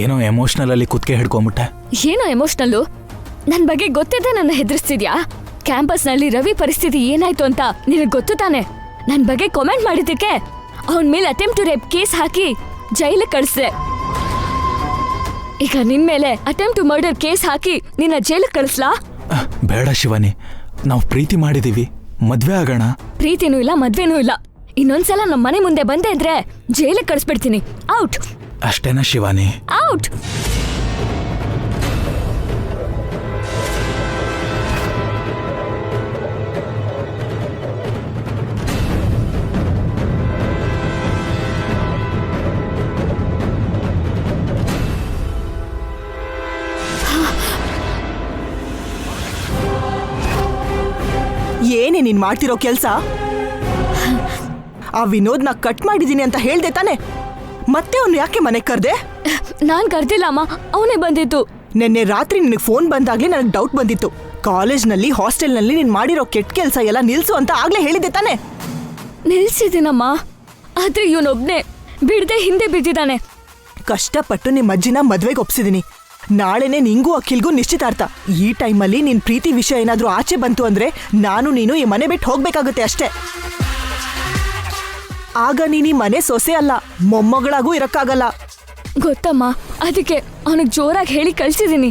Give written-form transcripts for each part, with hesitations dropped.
ಏನೋ ಎಮೋಷನಲ್ ಅಲ್ಲಿ ಕುತ್ಕೆ ಹಿಡ್ಕೊಂಬಿಟ್ಟೆ. ಏನೋ ಎಮೋಷನಲ್ಲು? ನನ್ ಬಗ್ಗೆ ಗೊತ್ತಿದ್ದೆ ನನ್ನ ಹೆದರ್ಸ್ತಿದ್ಯಾ? ಕ್ಯಾಂಪಸ್ನಲ್ಲಿ ರವಿ ಪರಿಸ್ಥಿತಿ ಏನಾಯ್ತು ಅಂತ ನಿನಗೆ ಗೊತ್ತು ತಾನೆ? ನನ್ ಬಗ್ಗೆ ಕಾಮೆಂಟ್ ಮಾಡಿದ್ದಕ್ಕೆ ಅವನ್ ಮೇಲೆ ಅಟೆಂಪ್ಟ್ ಟು ರೇಪ್ ಕೇಸ್ ಹಾಕಿ ಜೈಲಿಗೆ ಕಳಿಸ್ದೆ. ಈಗ ನಿನ್ ಮೇಲೆ ಅಟೆಂಪ್ಟ್ ಟು ಮರ್ಡರ್ ಕೇಸ್ ಹಾಕಿ ನಿನ್ನ ಜೈಲಿಗೆ ಕಳಿಸ್ಲಾ? ಬೇಡ ಶಿವಾನಿ, ನಾವು ಪ್ರೀತಿ ಮಾಡಿದೀವಿ, ಮದ್ವೆ ಆಗೋಣ. ಪ್ರೀತಿನೂ ಇಲ್ಲ, ಮದ್ವೆನೂ ಇಲ್ಲ. ಇನ್ನೊಂದ್ಸಲ ನಮ್ಮ ಮನೆ ಮುಂದೆ ಬಂದೆ ಇದ್ರೆ ಜೈಲಿಗೆ ಕಳಿಸ್ಬಿಡ್ತೀನಿ. ಔಟ್. ಅಷ್ಟೇನಾ ಶಿವಾನಿ? ಔಟ್. ಏನೇ ನೀನ್ ಮಾಡ್ತಿರೋ ಕೆಲ್ಸ? ಆ ವಿನೋದ್ನ ಕಟ್ ಮಾಡಿದೀನಿ ಅಂತ ಹೇಳ್ದೆ ತಾನೆ? ಮತ್ತೆ ಅವ್ನು ಯಾಕೆ ಮನೆಗೆ ಕರ್ದೆ? ನಾನ್ ಕರ್ದಿಲ್ಲ ಅಮ್ಮ, ಅವನೇ ಬಂದಿತ್ತು. ನಿನ್ನೆ ರಾತ್ರಿ ನಿನಗೆ ಫೋನ್ ಬಂದಾಗ್ಲೇ ನನಗೆ ಡೌಟ್ ಬಂದಿತ್ತು. ಕಾಲೇಜ್ನಲ್ಲಿ ಹಾಸ್ಟೆಲ್ನಲ್ಲಿ ನೀನ್ ಮಾಡಿರೋ ಕೆಟ್ಟ ಕೆಲಸ ಎಲ್ಲ ನಿಲ್ಸು ಅಂತ ಆಗ್ಲೇ ಹೇಳಿದ್ದೆ ತಾನೆ? ನಿಲ್ಸಿದ್ದೀನಮ್ಮ, ಆದ್ರೆ ಇವನೊಬ್ನೇ ಬಿಡದೆ ಹಿಂದೆ ಬಿದ್ದಿದ್ದಾನೆ. ಕಷ್ಟಪಟ್ಟು ನಿಮ್ಮ ಅಜ್ಜಿನ ಮದ್ವೆಗೆ ಒಪ್ಸಿದೀನಿ. ನಾಳೆನೆ ನಿಂಗೂ ಅಖಿಲ್ಗೂ ನಿಶ್ಚಿತಾರ್ಥ. ಈ ಟೈಮಲ್ಲಿ ನಿನ್ ಪ್ರೀತಿ ವಿಷಯ ಏನಾದ್ರೂ ಆಚೆ ಬಂತು ಅಂದ್ರೆ ನಾನು ನೀನು ಈ ಮನೆ ಬಿಟ್ಟು ಹೋಗ್ಬೇಕಾಗುತ್ತೆ ಅಷ್ಟೇ. ಆಗ ನೀನ್ ಈ ಮನೆ ಸೊಸೆ ಅಲ್ಲ, ಮೊಮ್ಮಗಳಾಗೂ ಇರಕ್ಕಾಗಲ್ಲ. ಗೊತ್ತಮ್ಮ, ಅದಕ್ಕೆ ಅವನಿಗೆ ಜೋರಾಗಿ ಹೇಳಿ ಕಳ್ಸಿದೀನಿ.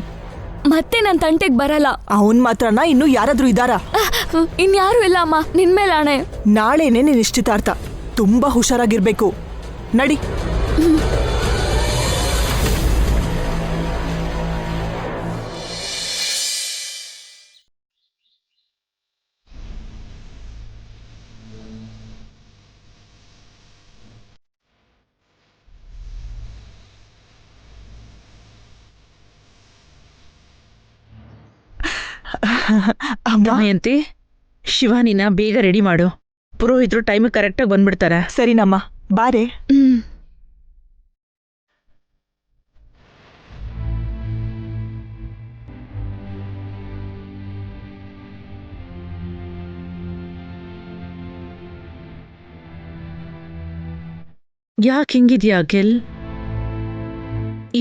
ಮತ್ತೆ ನನ್ ತಂಟೆಗ್ ಬರಲ್ಲ. ಅವನ್ ಮಾತ್ರನಾ ಇನ್ನು ಯಾರಾದ್ರೂ ಇದಾರ? ಇನ್ಯಾರು ಇಲ್ಲ ಅಮ್ಮ, ನಿನ್ಮೇಲೆ ಆಣೆ. ನಾಳೆನೆ ನಿನ್ ನಿಶ್ಚಿತಾರ್ಥ. ತುಂಬಾ ಹುಷಾರಾಗಿರ್ಬೇಕು. ನಡಿ. ದಮಯಂತಿ, ಶಿವಾನಿನ ಬೇಗ ರೆಡಿ ಮಾಡು. ಪುರೋಹಿತರು ಟೈಮ್ ಕರೆಕ್ಟಾಗಿ ಬಂದ್ಬಿಡ್ತಾರೆ. ಸರಿನಮ್ಮ, ಬಾರೆ. ಯಾಕೆ ಹಿಂಗಿದ್ಯಾ ಅಖಿಲ್?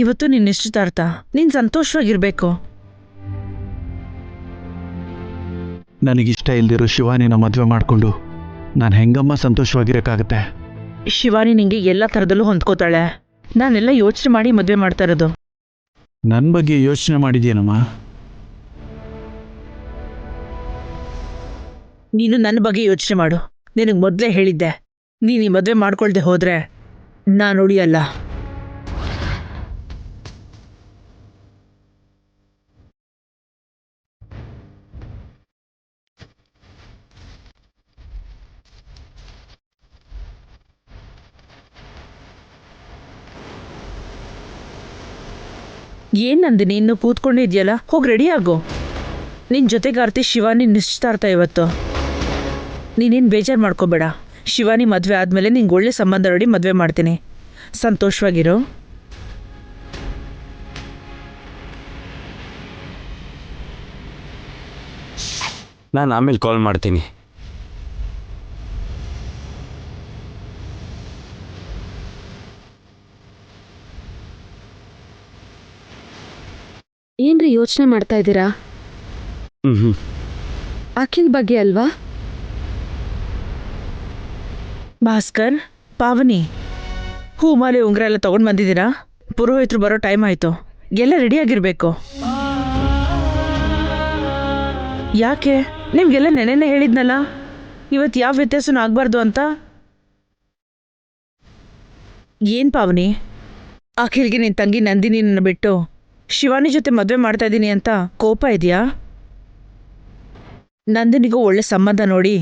ಇವತ್ತು ನಿನ್ನ ನಿಶ್ಚಿತಾರ್ಥ, ನೀನ್ ಸಂತೋಷವಾಗಿರ್ಬೇಕು. ನನಗಿಷ್ಟ ಇಲ್ದಿರೋ ಶಿವಾನಿನ ಮದುವೆ ಮಾಡಿಕೊಂಡು ನಾನು ಹೆಂಗಮ್ಮ ಸಂತೋಷವಾಗಿರೋಕ್ಕಾಗತ್ತೆ? ಶಿವಾನಿ ನಿಂಗೆ ಎಲ್ಲ ಥರದಲ್ಲೂ ಹೊಂದ್ಕೋತಾಳೆ. ನಾನೆಲ್ಲ ಯೋಚನೆ ಮಾಡಿ ಮದುವೆ ಮಾಡ್ತಾ ಇರೋದು. ನನ್ನ ಬಗ್ಗೆ ಯೋಚನೆ ಮಾಡಿದ್ಯೇನಮ್ಮ? ನೀನು ನನ್ನ ಬಗ್ಗೆ ಯೋಚನೆ ಮಾಡು. ನಿನಗೆ ಮೊದಲೇ ಹೇಳಿದ್ದೆ, ನೀನು ಈ ಮದುವೆ ಮಾಡ್ಕೊಳ್ದೆ ಹೋದ್ರೆ ನಾನು ಉಳಿಯಲ್ಲ. ಏನ್ ನಂದಿನಿ, ಇನ್ನು ಕೂತ್ಕೊಂಡೇ ಇದೆಯಲ್ಲ, ಹೋಗಿ ರೆಡಿ ಆಗು. ನಿನ್ನ ಜೊತೆಗಾರ್ತಿ ಶಿವಾನಿ ನಿಶ್ಚಿತಾರ್ಥ ಇವತ್ತು. ನೀನೇನು ಬೇಜಾರು ಮಾಡ್ಕೋಬೇಡ. ಶಿವಾನಿ ಮದುವೆ ಆದಮೇಲೆ ನಿಂಗೆ ಒಳ್ಳೆ ಸಂಬಂಧ ನೋಡಿ ಮದುವೆ ಮಾಡ್ತೀನಿ. ಸಂತೋಷವಾಗಿರು. ನಾನು ಆಮೇಲೆ ಕಾಲ್ ಮಾಡ್ತೀನಿ. ಏನ್ರಿ ಯೋಚನೆ ಮಾಡ್ತಾ ಇದ್ದೀರಾ? ಅಖಿಲ್ ಬಗ್ಗೆ ಅಲ್ವಾ? ಭಾಸ್ಕರ್, ಪಾವನಿ, ಹೂ ಮಾಲೆ ಉಂಗುರ ಎಲ್ಲ ತೊಗೊಂಡು ಬಂದಿದ್ದೀರಾ? ಪುರೋಹಿತರು ಬರೋ ಟೈಮ್ ಆಯಿತು, ಎಲ್ಲ ರೆಡಿಯಾಗಿರಬೇಕು. ಯಾಕೆ? ನಿಮಗೆಲ್ಲ ನೆನೆನೇ ಹೇಳಿದ್ನಲ್ಲ ಇವತ್ತು ಯಾವ ವ್ಯತ್ಯಾಸನೂ ಆಗಬಾರ್ದು ಅಂತ. ಏನು ಪಾವನಿ, ಅಖಿಲ್ಗೆ ನಿನ್ನ ತಂಗಿ ನಂದಿನಿನ ಬಿಟ್ಟು ಶಿವಾನಿ ಜೊತೆ ಮದುವೆ ಮಾಡ್ತಾ ಇದ್ದೀನಿ ಅಂತ ಕೋಪ ಇದೆಯಾ? ನಂದಿನಿಗೂ ಒಳ್ಳೆ ಸಂಬಂಧ ನೋಡಿ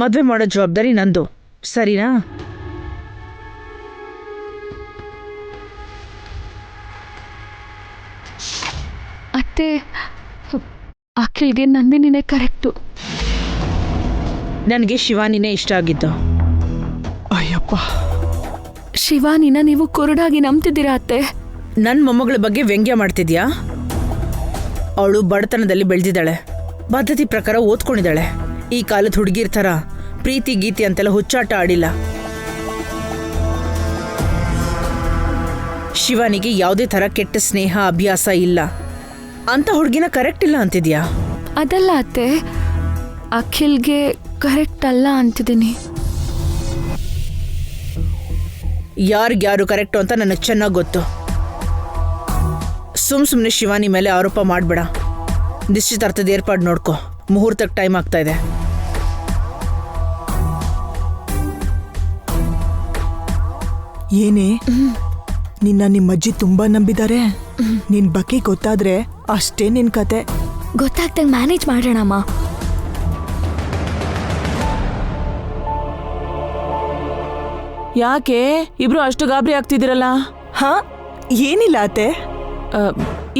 ಮದುವೆ ಮಾಡೋ ಜವಾಬ್ದಾರಿ ನಂದು, ಸರಿನಾ? ಅತ್ತೆ, ಅಖಿಲ್ಗೆ ನಂದಿನಿನೇ ಕರೆಕ್ಟು. ನನಗೆ ಶಿವಾನಿನೇ ಇಷ್ಟ ಆಗಿದ್ದು. ಅಯ್ಯಪ್ಪ, ಶಿವಾನಿನ ನೀವು ಕುರುಡಾಗಿ ನಂಬ್ತಿದ್ದೀರಾ ಅತ್ತೆ? ನನ್ನ ಮೊಮ್ಮಗಳ ಬಗ್ಗೆ ವ್ಯಂಗ್ಯ ಮಾಡ್ತಿದ್ಯಾ? ಅವಳು ಬಡತನದಲ್ಲಿ ಬೆಳೆದಿದ್ದಾಳೆ, ಪದ್ಧತಿ ಪ್ರಕಾರ ಓದ್ಕೊಂಡಿದ್ದಾಳೆ. ಈ ಕಾಲದ ಹುಡುಗಿರ್ ಥರ ಪ್ರೀತಿ ಗೀತಿ ಅಂತೆಲ್ಲ ಹುಚ್ಚಾಟ ಆಡಿಲ್ಲ. ಶಿವಾನಿಗೆ ಯಾವುದೇ ಥರ ಕೆಟ್ಟ ಸ್ನೇಹ ಅಭ್ಯಾಸ ಇಲ್ಲ ಅಂತ ಹುಡುಗಿನ ಕರೆಕ್ಟ್ ಇಲ್ಲ ಅಂತಿದ್ಯಾ? ಅದಲ್ಲ ಅತ್ತೆ, ಅಖಿಲ್ಗೆ ಕರೆಕ್ಟ್ ಅಲ್ಲ ಅಂತಿದ್ದೀನಿ. ಯಾರು ಕರೆಕ್ಟು ಅಂತ ನನಗೆ ಚೆನ್ನಾಗಿ ಗೊತ್ತು. ಸುಮ್ಮನೆ ಶಿವಾನಿ ಮೇಲೆ ಆರೋಪ ಮಾಡಬೇಡ. ನಿಶ್ಚಿತಾರ್ಥದ ಏರ್ಪಾಡು ನೋಡ್ಕೊ. ಮುಹೂರ್ತಕ್ಕೆ ಟೈಮ್ ಆಗ್ತಾ ಇದೆ. ಏನೇ ನಿಮ್ಮ ಅಜ್ಜಿ ತುಂಬಾ ನಂಬಿದ್ದಾರೆ. ನಿನ್ ಬಗ್ಗೆ ಗೊತ್ತಾದ್ರೆ ಅಷ್ಟೇ ನಿನ್ ಕತೆ. ಗೊತ್ತಾಗ್ದಂಗೆ ಮ್ಯಾನೇಜ್ ಮಾಡೋಣಮ್ಮ. ಯಾಕೆ ಇಬ್ರು ಅಷ್ಟು ಗಾಬರಿ ಆಗ್ತಿದ್ದೀರಲ್ಲ? ಹಾ ಏನಿಲ್ಲ ಅತ್ತೆ.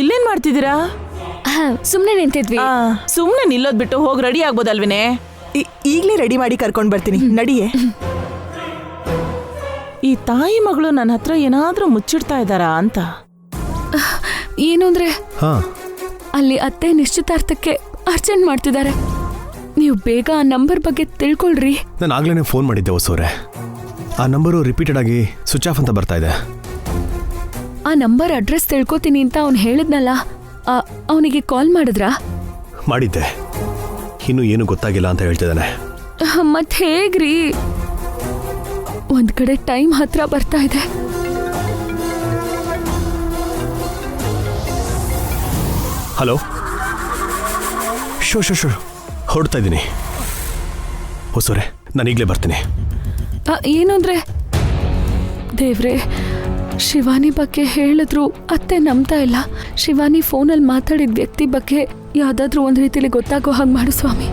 ಇಲ್ಲೇನ್ ಮಾಡ್ತಿದ್ದೀರಾ? ಸುಮ್ಮನೆ ನಿಂತಿದ್ವಿ. ಸುಮ್ನೆ ನಿಲ್ಲೋದ್ ಬಿಟ್ಟು ಹೋಗಿ ರೆಡಿ ಆಗ್ಬೋದಲ್ವೇನೆ? ಈಗ್ಲೇ ರೆಡಿ ಮಾಡಿ ಕರ್ಕೊಂಡ್ ಬರ್ತೀನಿ, ನಡಿಯೇ. ಈ ತಾಯಿ ಮಗಳು ನನ್ನ ಹತ್ರ ಏನಾದ್ರೂ ಮುಚ್ಚಿಡ್ತಾ ಇದ್ದಾರಾ ಅಂತ. ಏನು ಅಂದ್ರೆ ಹಾ, ಅಲ್ಲಿ ಅತ್ತೆ ನಿಶ್ಚಿತಾರ್ಥಕ್ಕೆ ಅರ್ಜೆಂಟ್ ಮಾಡ್ತಿದ್ದಾರೆ. ನೀವು ಬೇಗ ಆ ನಂಬರ್ ಬಗ್ಗೆ ತಿಳ್ಕೊಳ್ರಿ. ನಾನು ಆಗ್ಲೇ ಫೋನ್ ಮಾಡಿದ್ದೆ ಹೊಸವ್ರೆ. ಆ ನಂಬರು ರಿಪೀಟೆಡ್ ಆಗಿ ಸ್ವಿಚ್ ಆಫ್ ಅಂತ ಬರ್ತಾ ಇದೆ. ಆ ನಂಬರ್ ಅಡ್ರೆಸ್ ತಿಳ್ಕೊತೀನಿ ಅಂತ ಅವ್ನು ಹೇಳಿದ್ನಲ್ಲ, ಅವನಿಗೆ ಕಾಲ್ ಮಾಡಿದ್ರಾ? ಮಾಡಿದ್ದೆ, ಇನ್ನೂ ಏನು ಗೊತ್ತಾಗಿಲ್ಲ ಅಂತ ಹೇಳ್ತಿದ್ದಾನೆ. ಮತ್ ಹೇಗ್ರಿ? ಒಂದ್ ಕಡೆ ಟೈಮ್ ಹತ್ರ ಬರ್ತಾ ಇದೆ. ಹಲೋ, ಶೋ ಹೊರಡ್ತಾ ಇದ್ದೀನಿ ಹೊಸವ್ರೆ. ನಾನು ಈಗಲೇ ಬರ್ತೀನಿ. ಏನು ಅಂದ್ರೆ ದೇವ್ರೆ, ಶಿವಾನಿ ಬಗ್ಗೆ ಹೇಳಿದ್ರು ಅತ್ತೆ ನಂಬ್ತಾ ಇಲ್ಲ. ಶಿವಾನಿ ಫೋನಲ್ಲಿ ಮಾತಾಡಿದ ವ್ಯಕ್ತಿ ಬಗ್ಗೆ ಯಾವ್ದಾದ್ರೂ ಒಂದ್ ರೀತಿಲಿ ಗೊತ್ತಾಗೋ ಹಾಗೆ ಮಾಡು ಸ್ವಾಮಿ.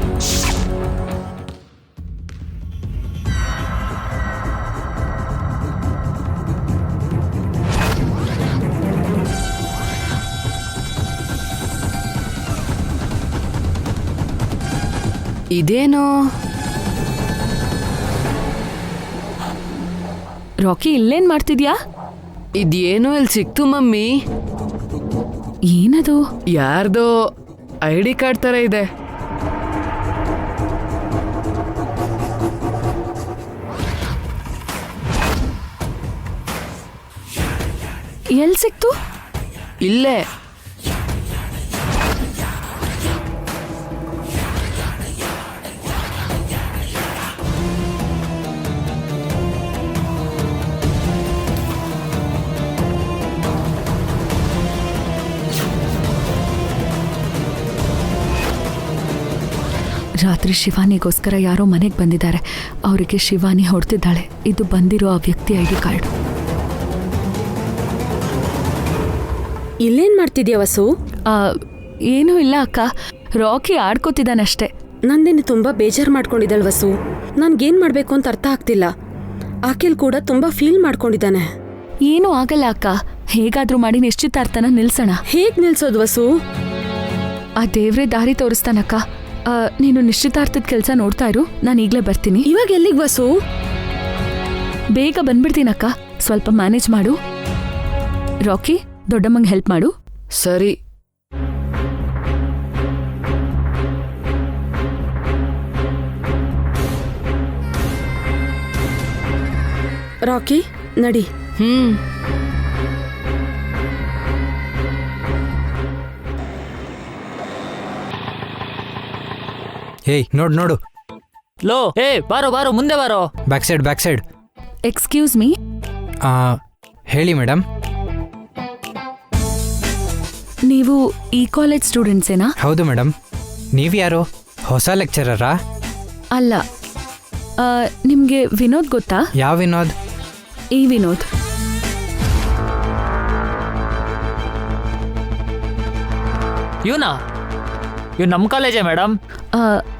ಇದೇನೋ ರಾಕಿ, ಇಲ್ಲೇನ್ ಮಾಡ್ತಿದ್ಯಾ? ಇದೇನೋ ಇಲ್ಲಿ ಸಿಕ್ತು ಮಮ್ಮಿ. ಏನದು? ಯಾರ್ದೋ ID ಕಾರ್ಡ್ ತರ ಇದೆ. ಎಲ್ ಸಿಕ್ತು? ಇಲ್ಲೇ. ರಾತ್ರಿ ಶಿವಾನಿಗೋಸ್ಕರ ಯಾರೋ ಮನೆಗೆ ಬಂದಿದ್ದಾರೆ. ಅವರಿಗೆ ಶಿವಾನಿ ಹೊಡ್ತಿದ್ದಾಳೆ. ಇದು ಬಂದಿರೋ ಆ ವ್ಯಕ್ತಿ ID ಕಾರ್ಡ್. ಇಲ್ಲೇನ್ ಮಾಡ್ತಿದ್ಯಾ ವಸು? ಏನೂ ಇಲ್ಲ ಅಕ್ಕ, ರಾಕಿ ಆಡ್ಕೋತಿದ್ದಾನಷ್ಟೇ. ನಂದಿನಿ ತುಂಬಾ ಬೇಜಾರು ಮಾಡ್ಕೊಂಡಿದ್ದಾಳೆ ವಸು. ನನ್ಗೇನ್ ಮಾಡ್ಬೇಕು ಅಂತ ಅರ್ಥ ಆಗ್ತಿಲ್ಲ. ಅಖಿಲ್ ಕೂಡ ತುಂಬಾ ಫೀಲ್ ಮಾಡ್ಕೊಂಡಿದ್ದಾನೆ. ಏನೂ ಆಗಲ್ಲ ಅಕ್ಕ, ಹೇಗಾದ್ರೂ ಮಾಡಿ ನಿಶ್ಚಿತಾರ್ಥನ ನಿಲ್ಸೋಣ. ಹೇಗ್ ನಿಲ್ಸೋದ್ ವಸು? ಆ ದೇವ್ರೆ ದಾರಿ ತೋರಿಸ್ತಾನಕ್ಕ. ನೀನು ನಿಶ್ಚಿತಾರ್ಥದ ಕೆಲಸ ನೋಡ್ತಾ ಇರು, ನಾನು ಈಗಲೇ ಬರ್ತೀನಿ. ಇವಾಗ ಎಲ್ಲಿಗ್ ವಸು? ಬೇಗ ಬಂದ್ಬಿಡ್ತೀನಕ್ಕ, ಸ್ವಲ್ಪ ಮ್ಯಾನೇಜ್ ಮಾಡು. ರಾಕಿ, ದೊಡ್ಡಮ್ಮಂಗೆ ಹೆಲ್ಪ್ ಮಾಡು. ಸರಿ. ರಾಕಿ ನಡಿ. ಹೇಯ್, ನೋಡು. ಲೋ, ಬಾರೋ ಮುಂದೆ ಬಾರೋ. Back side. Excuse me. ಹೇಳಿ ಮೇಡಮ್. ನೀವು ಈ ಕಾಲೇಜ್ ಸ್ಟೂಡೆಂಟ್ಸೇನಾ? ಹೌದು ಮೇಡಮ್. ನೀವು ಯಾರು? ಹೊಸ ಲೆಕ್ಚರರಾ? ಅಲ್ಲ. ನಿಮಗೆ ವಿನೋದ್ ಗೊತ್ತಾ? ಯಾವ ವಿನೋದ್? ಈ ವಿನೋದ್. ಇವನು ನಮ್ಮ ಕಾಲೇಜೇ ಮೇಡಮ್.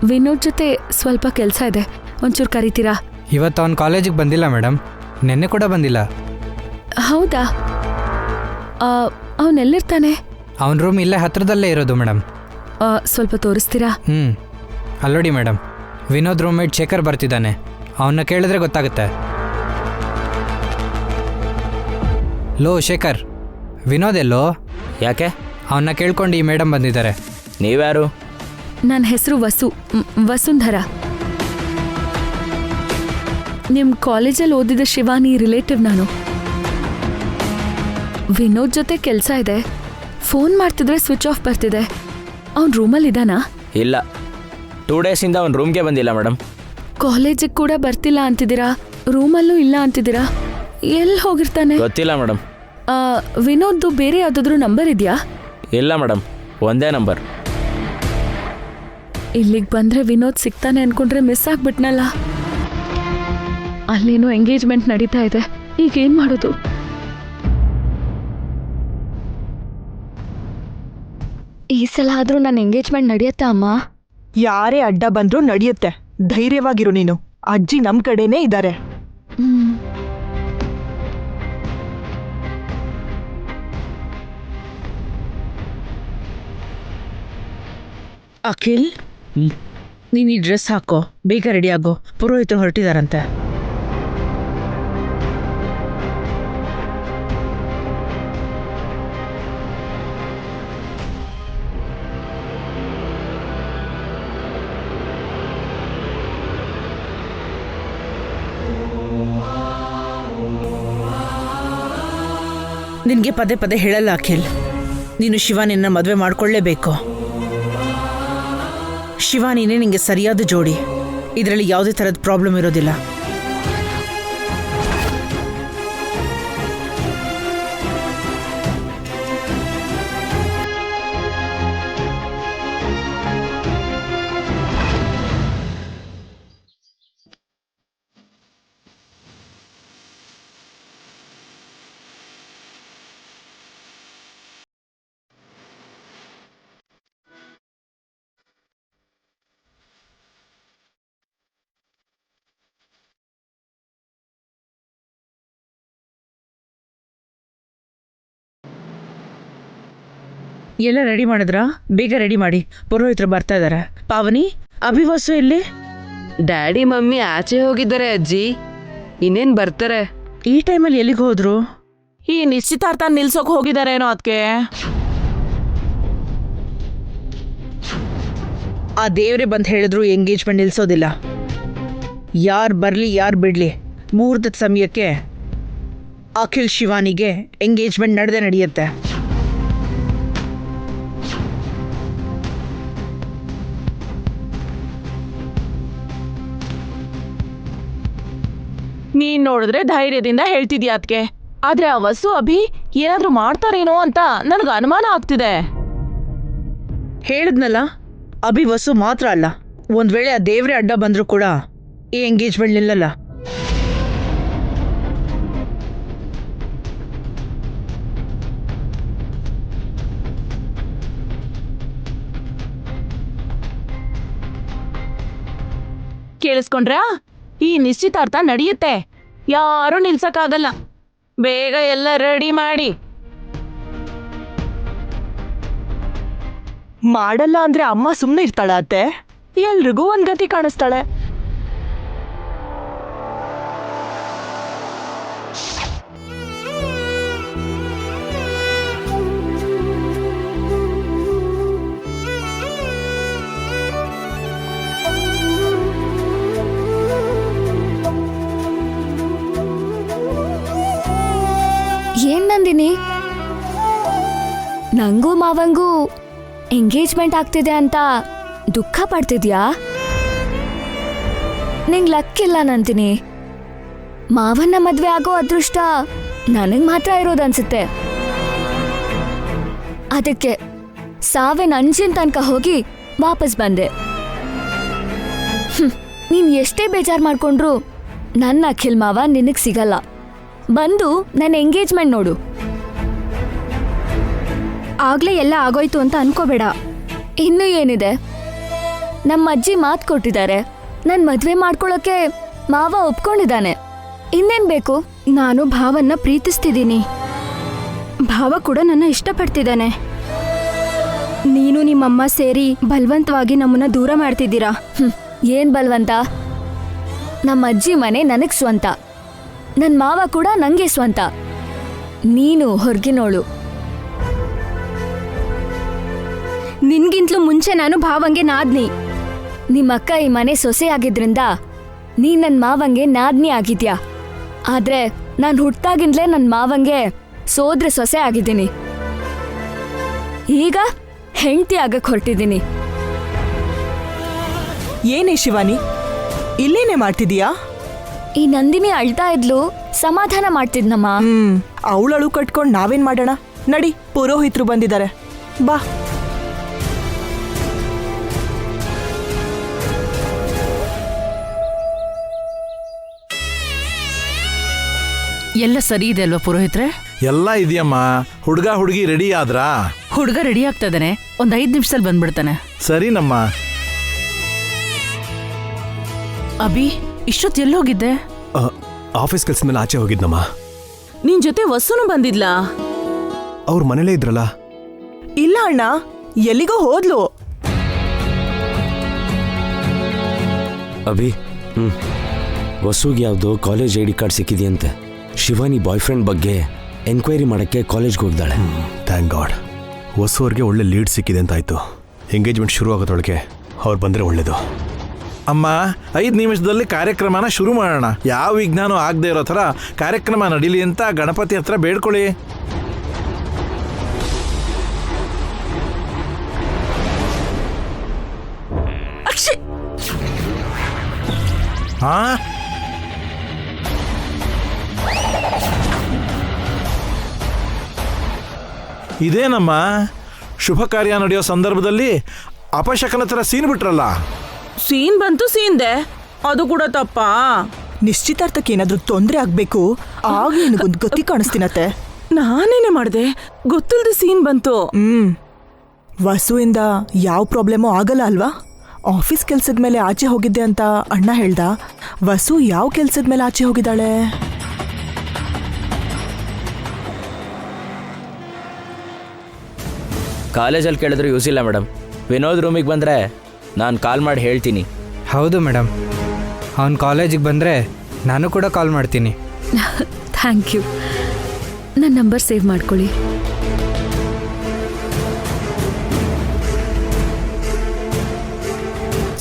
ವಿನೋದ್ ಜೊತೆ ಸ್ವಲ್ಪ ಕೆಲಸ ಇದೆ, ಒಂಚೂರು ಕರಿತೀರಾ? ಇವತ್ತು ಅವ್ನು ಕಾಲೇಜಿಗೆ ಬಂದಿಲ್ಲ ಮೇಡಮ್. ನೆನ್ನೆ ಕೂಡ ಬಂದಿಲ್ಲ. ಹೌದಾ? ಅವನೆಲ್ಲಿರ್ತಾನೆ? ಅವನ ರೂಮ್ ಇಲ್ಲೇ ಹತ್ರದಲ್ಲೇ ಇರೋದು ಮೇಡಮ್. ಸ್ವಲ್ಪ ತೋರಿಸ್ತೀರಾ? ಅಲ್ಲೋಡಿ ಮೇಡಮ್, ವಿನೋದ್ ರೂಮ್ಮೇಟ್ ಶೇಖರ್ ಬರ್ತಿದ್ದಾನೆ. ಅವನ್ನ ಕೇಳಿದ್ರೆ ಗೊತ್ತಾಗುತ್ತೆ. ಲೋ ಶೇಖರ್, ವಿನೋದ್ ಎಲ್ಲೋ? ಯಾಕೆ? ಅವನ್ನ ಕೇಳ್ಕೊಂಡು ಈ ಮೇಡಮ್ ಬಂದಿದ್ದಾರೆ. ನೀವ್ಯಾರು? ನನ್ನ ಹೆಸರು ವಸುಂಧರ. ನಿಮ್ಮ ಕಾಲೇಜಲ್ಲಿ ಓದಿದ ಶಿವಾನಿ ರಿಲೇಟಿವ್ ನಾನು. ವಿನೋದ್ ಜೊತೆ ಕೆಲಸ ಇದೆ. ಫೋನ್ ಮಾಡ್ತಿದ್ರೆ ಸ್ವಿಚ್ ಆಫ್ ಬರ್ತಿದೆ. ಅವ್ನು ರೂಮಲ್ಲಿ ಇದ್ದಾನಾ? ಇಲ್ಲ, 2 ಡೇಸಿಂದ ಅವ್ನು ರೂಮ್ಗೆ ಬಂದಿಲ್ಲ ಮೇಡಮ್. ಕಾಲೇಜಿಗೆ ಕೂಡ ಬರ್ತಿಲ್ಲ ಅಂತಿದ್ದೀರಾ, ರೂಮಲ್ಲೂ ಇಲ್ಲ ಅಂತಿದ್ದೀರಾ. ಎಲ್ಲಿ ಹೋಗಿರ್ತಾನೆ? ಗೊತ್ತಿಲ್ಲ ಮೇಡಮ್. ವಿನೋದ್ದು ಬೇರೆ ಯಾವುದಾದ್ರೂ ನಂಬರ್ ಇದೆಯಾ? ಇಲ್ಲ ಮೇಡಮ್, ಒಂದೇ ನಂಬರ್. ಇಲ್ಲಿಗೆ ಬಂದರೆ ವಿನೋದ್ ಸಿಗ್ತಾನೆ ಅನ್ಕೊಂಡ್ರೆ ಮಿಸ್ ಆಗ್ಬಿಟ್ನಲ್ಲ. ಅಲ್ಲೇನೋ ಎಂಗೇಜ್ಮೆಂಟ್ ನಡೀತಾ ಇದೆ, ಈಗೇನು ಮಾಡೋದು? ಈ ಸಲ ಆದರೂ ನನ್ನ ಎಂಗೇಜ್ಮೆಂಟ್ ನಡೆಯುತ್ತಾ ಅಮ್ಮ? ಯಾರೇ ಅಡ್ಡ ಬಂದ್ರೂ ನಡೆಯುತ್ತೆ. ಧೈರ್ಯವಾಗಿರು ನೀನು. ಅಜ್ಜಿ ನಮ್ ಕಡೆನೇ ಇದ್ದಾರೆ. ಅಖಿಲ್, ನೀನು ಈ ಡ್ರೆಸ್ ಹಾಕೋ, ಬೇಗ ರೆಡಿ ಆಗೋ. ಪುರೋಹಿತರು ಹೊರಟಿದಾರಂತೆ. ನಿನಗೆ ಪದೇ ಪದೇ ಹೇಳಲ್ಲ ಅಖಿಲ್, ನೀನು ಶಿವಾನಿನ ಮದುವೆ ಮಾಡ್ಕೊಳ್ಳೇಬೇಕು. ಶಿವಾನಿನೇ ನಿಂಗೆ ಸರಿಯಾದ ಜೋಡಿ. ಇದರಲ್ಲಿ ಯಾವುದೇ ಥರದ ಪ್ರಾಬ್ಲಮ್ ಇರೋದಿಲ್ಲ. ಎಲ್ಲ ರೆಡಿ ಮಾಡಿದ್ರಾ? ಬೇಗ ರೆಡಿ ಮಾಡಿ, ಪುರೋಹಿತರು ಬರ್ತಾ ಇದ್ದಾರೆ. ಪಾವನಿ, ಅಭಿವಾಸು ಎಲ್ಲಿ? ಡ್ಯಾಡಿ ಮಮ್ಮಿ ಆಚೆ ಹೋಗಿದ್ದಾರೆ ಅಜ್ಜಿ, ಇನ್ನೇನ್ ಬರ್ತಾರೆ. ಈ ಟೈಮಲ್ಲಿ ಎಲ್ಲಿಗೆ ಹೋದ್ರು? ಈ ನಿಶ್ಚಿತಾರ್ಥ ನಿಲ್ಸೋಕ್ ಹೋಗಿದಾರೇನೋ ಅದಕ್ಕೆ. ಆ ದೇವ್ರೆ ಬಂದು ಹೇಳಿದ್ರು ಎಂಗೇಜ್ಮೆಂಟ್ ನಿಲ್ಸೋದಿಲ್ಲ. ಯಾರು ಬರಲಿ ಯಾರು ಬಿಡಲಿ, ಮುಹೂರ್ತದ ಸಮಯಕ್ಕೆ ಅಖಿಲ್ ಶಿವಾನಿಗೆ ಎಂಗೇಜ್ಮೆಂಟ್ ನಡೆದೇ ನಡೆಯುತ್ತೆ. ನೀನ್ ನೋಡಿದ್ರೆ ಧೈರ್ಯದಿಂದ ಹೇಳ್ತಿದ್ಯಾ ಅದಕ್ಕೆ. ಆದ್ರೆ ಆ ವಸು ಅಭಿ ಏನಾದ್ರೂ ಮಾಡ್ತಾರೇನೋ ಅಂತ ನನಗೆ ಅನುಮಾನ ಆಗ್ತಿದೆ. ಹೇಳಿದ್ನಲ್ಲ, ಅಭಿವಸು ಮಾತ್ರ ಅಲ್ಲ, ಒಂದ್ ವೇಳೆ ಆ ದೇವ್ರೆ ಅಡ್ಡ ಬಂದರೂ ಕೂಡ ಈ ಎಂಗೇಜ್ಮೆಂಟ್ ನಿಲ್ಲಲ್ಲ. ಕೇಳಿಸ್ಕೊಂಡ್ರಾ? ಈ ನಿಶ್ಚಿತಾರ್ಥ ನಡೆಯುತ್ತೆ, ಯಾರೂ ನಿಲ್ಸಕ್ಕಾಗಲ್ಲ. ಬೇಗ ಎಲ್ಲ ರೆಡಿ ಮಾಡಿ. ಮಾಡಲ್ಲ ಅಂದ್ರೆ ಅಮ್ಮ ಸುಮ್ಮನೆ ಇರ್ತಾಳ ಅತ್ತೆ? ಎಲ್ರಿಗೂ ಒಂದ್ ಗತಿ ಕಾಣಿಸ್ತಾಳೆ. ಏನ್ ನಂದಿನಿ, ನಂಗೂ ಮಾವಂಗೂ ಎಂಗೇಜ್ಮೆಂಟ್ ಆಗ್ತಿದೆ ಅಂತ ದುಃಖ ಪಡ್ತಿದ್ಯಾ? ನಿಂಗ್ ಲಕ್ಕಿಲ್ಲ ನಂದಿನಿ. ಮಾವನ್ನ ಮದ್ವೆ ಆಗೋ ಅದೃಷ್ಟ ನನಗ್ ಮಾತ್ರ ಇರೋದನ್ಸುತ್ತೆ. ಅದಕ್ಕೆ ಸಾವಿನ ಅಂಚಿನ ತನಕ ಹೋಗಿ ವಾಪಸ್ ಬಂದೆ. ನೀನ್ ಎಷ್ಟೇ ಬೇಜಾರ್ ಮಾಡ್ಕೊಂಡ್ರು ನನ್ನ ಅಖಿಲ್ ಮಾವ ನಿನಗ್ ಸಿಗಲ್ಲ. ಬಂದು ನನ್ನ ಎಂಗೇಜ್ಮೆಂಟ್ ನೋಡು. ಆಗ್ಲೇ ಎಲ್ಲ ಆಗೋಯ್ತು ಅಂತ ಅನ್ಕೋಬೇಡ. ಇನ್ನೂ ಏನಿದೆ, ನಮ್ಮ ಅಜ್ಜಿ ಮಾತು ಕೊಟ್ಟಿದ್ದಾರೆ. ನನ್ನ ಮದ್ವೆ ಮಾಡ್ಕೊಳ್ಳೋಕೆ ಮಾವ ಒಪ್ಕೊಂಡಿದ್ದಾನೆ. ಇನ್ನೇನ್ ಬೇಕು? ನಾನು ಭಾವನ್ನ ಪ್ರೀತಿಸ್ತಿದ್ದೀನಿ, ಭಾವ ಕೂಡ ನನ್ನ ಇಷ್ಟಪಡ್ತಿದ್ದಾನೆ. ನೀನು ನಿಮ್ಮಮ್ಮ ಸೇರಿ ಬಲವಂತವಾಗಿ ನಮ್ಮನ್ನ ದೂರ ಮಾಡ್ತಿದ್ದೀರಾ. ಏನ್ ಬಲವಂತ? ನಮ್ಮ ಅಜ್ಜಿ ಮನೆ ನನಗ್ ಸ್ವಂತ, ನನ್ನ ಮಾವ ಕೂಡ ನಂಗೆ ಸ್ವಂತ. ನೀನು ಹೊರಗಿನೋಳು. ನಿನ್ಗಿಂತಲೂ ಮುಂಚೆ ನಾನು ಭಾವಂಗೆ ನಾದ್ನಿ. ನಿಮ್ಮಕ್ಕ ಈ ಮನೆ ಸೊಸೆ ಆಗಿದ್ರಿಂದ ನೀನ್ ನನ್ನ ಮಾವಂಗೆ ನಾದ್ನಿ ಆಗಿದ್ಯಾ. ಆದ್ರೆ ನಾನು ಹುಟ್ಟಾಗಿಂದಲೇ ನನ್ನ ಮಾವಂಗೆ ಸೋದ್ರ ಸೊಸೆ ಆಗಿದ್ದೀನಿ. ಈಗ ಹೆಂಡತಿ ಆಗಕ್ಕೆ ಹೊರಟಿದ್ದೀನಿ. ಏನೇ ಶಿವಾನಿ, ಇಲ್ಲೇನೆ ಮಾಡ್ತಿದೀಯಾ? ಈ ನಂದಿನಿ ಅಳ್ತಾ ಇದ್ಲು, ಸಮಾಧಾನ ಮಾಡ್ತಿದ್ನಮ್ಮ. ಅವಳಳು ಕಟ್ಕೊಂಡು ನಾವೇನ್ ಮಾಡೋಣ? ನಡಿ, ಪುರೋಹಿತರು ಬಂದಿದ್ದಾರೆ, ಬಾ. ಎಲ್ಲ ಸರಿ ಇದೆ ಅಲ್ವಾ ಪುರೋಹಿತ್ರೆ? ಎಲ್ಲ ಇದೆಯಮ್ಮ. ಹುಡುಗ ಹುಡುಗಿ ರೆಡಿ ಆದ್ರಾ? ಹುಡುಗ ರೆಡಿ ಆಗ್ತಾ ಇದ್ದಾನೆ, ಒಂದ್ 5 ನಿಮಿಷದಲ್ಲಿ ಬಂದ್ಬಿಡ್ತಾನೆ. ಸರಿನಮ್ಮ. ಅಭಿ, ಇಷ್ಟೊತ್ತು ಎಲ್ಲೋಗಿದ್ದೆ? ಆಫೀಸ್ ಕೆಲಸದ ಮೇಲೆ ಆಚೆ ಹೋಗಿದ್ನಮ್ಮ. ನಿನ್ ಜೊತೆ ವಸುನು ಬಂದಿದ್ಲಾ? ಅವ್ರ ಮನೇಲೇ ಇದ್ರಲ್ಲ. ಇಲ್ಲ ಅಣ್ಣ, ಎಲ್ಲಿಗೋ ಹೋದ್ಲು. ಅಭಿ, ವಸುಗೆ ಯಾವುದೋ ಕಾಲೇಜ್ ಐ ಡಿ ಕಾರ್ಡ್ ಸಿಕ್ಕಿದೆಯಂತೆ. ಶಿವಾನಿ ಬಾಯ್ ಫ್ರೆಂಡ್ ಬಗ್ಗೆ ಎನ್ಕ್ವೈರಿ ಮಾಡೋಕ್ಕೆ ಕಾಲೇಜ್ಗೆ ಹೋಗ್ದಾಳೆ. Thank god. ವಸು ಅವ್ರಿಗೆ ಒಳ್ಳೆ ಲೀಡ್ ಸಿಕ್ಕಿದೆ ಅಂತ ಆಯ್ತು. ಎಂಗೇಜ್ಮೆಂಟ್ ಶುರು ಆಗೋದ್ರೊಳಗೆ ಅವ್ರು ಬಂದರೆ ಒಳ್ಳೇದು. ಅಮ್ಮ, 5 ನಿಮಿಷದಲ್ಲಿ ಕಾರ್ಯಕ್ರಮನ ಶುರು ಮಾಡೋಣ. ಯಾವ ವಿಜ್ಞಾನ ಆಗದೆ ಇರೋ ಥರ ಕಾರ್ಯಕ್ರಮ ನಡೀಲಿ ಅಂತ ಗಣಪತಿ ಹತ್ರ ಬೇಡ್ಕೊಳ್ಳಿ. ಹಾ, ಇದೇನಮ್ಮ, ಶುಭ ಕಾರ್ಯ ನಡೆಯೋ ಸಂದರ್ಭದಲ್ಲಿ ಅಪಶಕನ ಥರ ಸೀನ್ ಬಿಟ್ರಲ್ಲ. ಸೀನ್ ಬಂತು, ಸೀನ್ದೆ, ಅದು ಕೂಡ ತಪ್ಪಾ? ನಿಶ್ಚಿತಾರ್ಥಕ್ಕೆ ಏನಾದ್ರೂ ತೊಂದರೆ ಆಗ್ಬೇಕು, ಆಗ ನಿನಗೊಂದು ಗತಿ ಕಾಣಿಸ್ತೀನತ್ತೆ. ನಾನೇನೆ ಮಾಡ್ದೆ, ಗೊತ್ತಿಲ್ದೆ ಸೀನ್ ಬಂತು. ವಸುವಿಂದ ಯಾವ ಪ್ರಾಬ್ಲಮೂ ಆಗಲ್ಲ ಅಲ್ವಾ? ಆಫೀಸ್ ಕೆಲ್ಸದ ಮೇಲೆ ಆಚೆ ಹೋಗಿದ್ದೆ ಅಂತ ಅಣ್ಣ ಹೇಳ್ದ. ವಸು ಯಾವ ಕೆಲ್ಸದ ಮೇಲೆ ಆಚೆ ಹೋಗಿದ್ದಾಳೆ? ಕಾಲೇಜಲ್ಲಿ ಕೇಳಿದ್ರು ಯೂಸ್ ಇಲ್ಲ ಮೇಡಮ್. ವಿನೋದ್ ರೂಮಿಗೆ ಬಂದರೆ ನಾನು ಕಾಲ್ ಮಾಡಿ ಹೇಳ್ತೀನಿ. ಹೌದು ಮೇಡಮ್, ಅವ್ನು ಕಾಲೇಜಿಗೆ ಬಂದರೆ ನಾನು ಕೂಡ ಕಾಲ್ ಮಾಡ್ತೀನಿ. Thank you. ನನ್ನ ನಂಬರ್ ಸೇವ್ ಮಾಡ್ಕೊಳ್ಳಿ.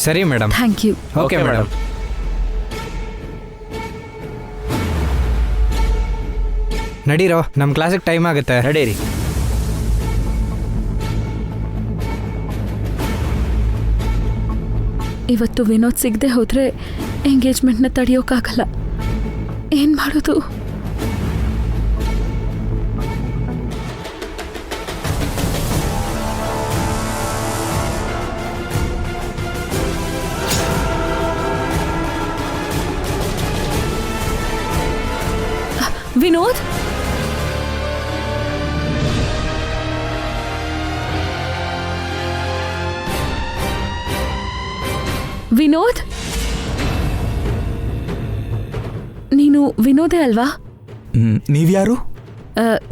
ಸರಿ madam. Thank you. Okay madam. ನಡೀರೋ, ನಮ್ಮ ಕ್ಲಾಸಿಗೆ ಟೈಮ್ ಆಗುತ್ತೆ. ನಡೀರಿ. ಇವತ್ತು ವಿನೋದ್ ಸಿಗದೆ ಹೋದ್ರೆ ಎಂಗೇಜ್ಮೆಂಟ್ನ ತಡೆಯೋಕ್ಕಾಗಲ್ಲ. ಏನ್ ಮಾಡೋದು? ವಿನೋದ್, ವಿನೋದ್, ನೀನು ವಿನೋದೇ ಅಲ್ವಾ? ನೀವ್ಯಾರು?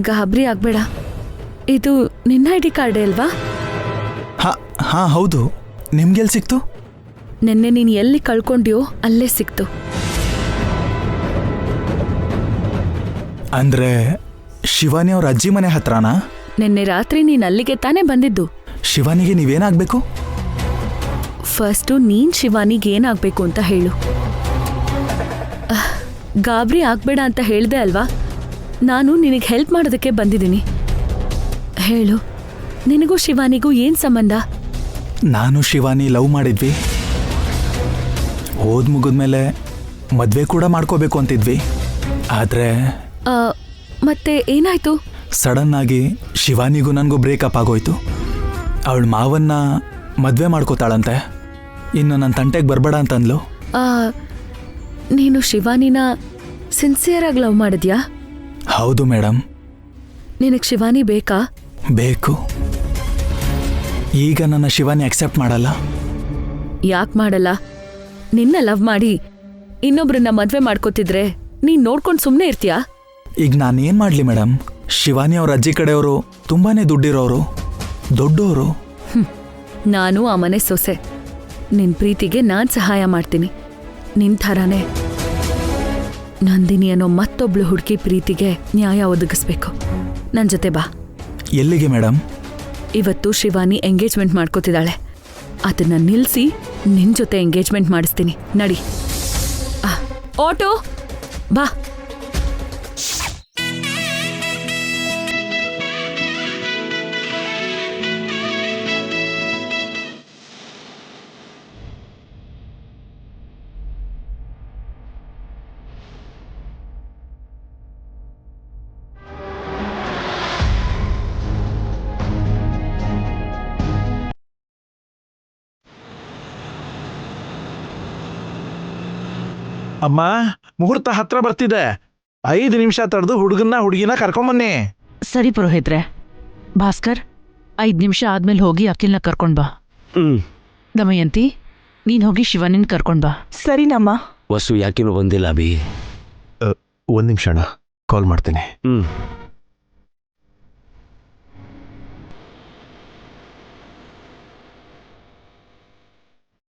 ಗಾಬರಿ ಆಗ್ಬೇಡ, ಇದು ನಿನ್ನ ಐ ಡಿ ಕಾರ್ಡೇ ಅಲ್ವಾ? ಹಾಂ ಹೌದು. ನಿಮ್ಗೆಲ್ಲಿ ಸಿಕ್ತು? ನಿನ್ನೆ ನೀನು ಎಲ್ಲಿ ಕಳ್ಕೊಂಡ್ಯೋ ಅಲ್ಲೇ ಸಿಕ್ತು. ಅಂದ್ರೆ ಶಿವಾನಿ ಅವ್ರ ಅಜ್ಜಿ ಮನೆ ಹತ್ರನಾ? ನಿನ್ನೆ ರಾತ್ರಿ ನೀನು ಅಲ್ಲಿಗೆ ತಾನೇ ಬಂದಿದ್ದು. ಶಿವಾನಿಗೆ ನೀವೇನಾಗಬೇಕು? ಫಸ್ಟು ನೀನ್ ಶಿವಾನಿಗೆ ಏನಾಗಬೇಕು ಅಂತ ಹೇಳು. ಗಾಬರಿ ಆಗ್ಬೇಡ ಅಂತ ಹೇಳ್ದೆ ಅಲ್ವಾ? ನಾನು ನಿನಗೆ ಹೆಲ್ಪ್ ಮಾಡೋದಕ್ಕೆ ಬಂದಿದ್ದೀನಿ. ಹೇಳು, ನಿನಗೂ ಶಿವಾನಿಗೂ ಏನು ಸಂಬಂಧ? ನಾನು ಶಿವಾನಿ ಲವ್ ಮಾಡಿದ್ವಿ. ಓದ್ ಮುಗಿದ್ಮೇಲೆ ಮದುವೆ ಕೂಡ ಮಾಡ್ಕೋಬೇಕು ಅಂತಿದ್ವಿ. ಆದರೆ ಮತ್ತೆ ಏನಾಯ್ತು? ಸಡನ್ ಆಗಿ ಶಿವಾನಿಗೂ ನನಗೂ ಬ್ರೇಕಪ್ ಆಗೋಯ್ತು. ಅವಳ ಮಾವನ್ನ ಮದುವೆ ಮಾಡ್ಕೋತಾಳಂತೆ. ಇನ್ನು ನನ್ನ ತಂಟೆಗೆ ಬರಬೇಡ ಅಂತಂದ್ಲು. ನೀನು ಶಿವಾನಿನ ಸಿನ್ಸಿಯರ್ ಆಗಿ ಲವ್ ಮಾಡಿದ್ಯಾ? ಹೌದು ಮೇಡಮ್. ನಿನಗೆ ಶಿವಾನಿ ಬೇಕಾ? ಬೇಕು. ಈಗ ನನ್ನ ಶಿವಾನಿ ಅಕ್ಸೆಪ್ಟ್ ಮಾಡಲ್ಲ. ಯಾಕೆ ಮಾಡಲ್ಲ? ನಿನ್ನ ಲವ್ ಮಾಡಿ ಇನ್ನೊಬ್ರನ್ನ ಮದ್ವೆ ಮಾಡ್ಕೋತಿದ್ರೆ ನೀನ್ ನೋಡ್ಕೊಂಡು ಸುಮ್ಮನೆ ಇರ್ತೀಯಾ? ಈಗ ನಾನೇನು ಮಾಡಲಿ ಮೇಡಮ್? ಶಿವಾನಿ ಅವ್ರ ಅಜ್ಜಿ ಕಡೆಯವರು ತುಂಬಾನೇ ದುಡ್ಡಿರೋರು, ದೊಡ್ಡವರು. ನಾನು ಆ ಮನೆ ಸೊಸೆ. ನಿನ್ ಪ್ರೀತಿಗೆ ನಾನ್ ಸಹಾಯ ಮಾಡ್ತೀನಿ. ನಿನ್ ಥರಾನೇ ನಂದಿನಿ ಅನ್ನೋ ಮತ್ತೊಬ್ಳು ಹುಡುಗಿ ಪ್ರೀತಿಗೆ ನ್ಯಾಯ ಒದಗಿಸ್ಬೇಕು. ನನ್ನ ಜೊತೆ ಬಾ. ಎಲ್ಲಿಗೆ ಮೇಡಮ್? ಇವತ್ತು ಶಿವಾನಿ ಎಂಗೇಜ್ಮೆಂಟ್ ಮಾಡ್ಕೋತಿದ್ದಾಳೆ. ಅದನ್ನ ನಿಲ್ಲಿಸಿ ನಿನ್ ಜೊತೆ ಎಂಗೇಜ್ಮೆಂಟ್ ಮಾಡಿಸ್ತೀನಿ. ನಡಿ. ಆಟೋ ಬಾ. ಅಮ್ಮ ಮುಹೂರ್ತ ಹತ್ರ ಬರ್ತಿದೆ, 5 ನಿಮಿಷ ತಡೆದು ಹುಡುಗಿನ ಕರ್ಕೊಂಬನ್ನಿ. ಸರಿ ಪುರೋಹಿತ್ರೆ. ಭಾಸ್ಕರ್, 5 ನಿಮಿಷ ಆದ್ಮೇಲೆ ಹೋಗಿ ಅಖಿಲ್ನ ಕರ್ಕೊಂಡ್ ಬಾ. ದಮಯಂತಿ, ನೀನ್ ಹೋಗಿ ಶಿವಾನಿನ್ ಕರ್ಕೊಂಡ್ ಬಾ. ಸರಿನಮ್ಮ. ವಸು ಯಾಕಿನ್ನೂ ಬಂದಿಲ್ಲ ಅಭಿ? 1 ನಿಮಿಷ ಅಣ್ಣ, ಕಾಲ್ ಮಾಡ್ತೀನಿ.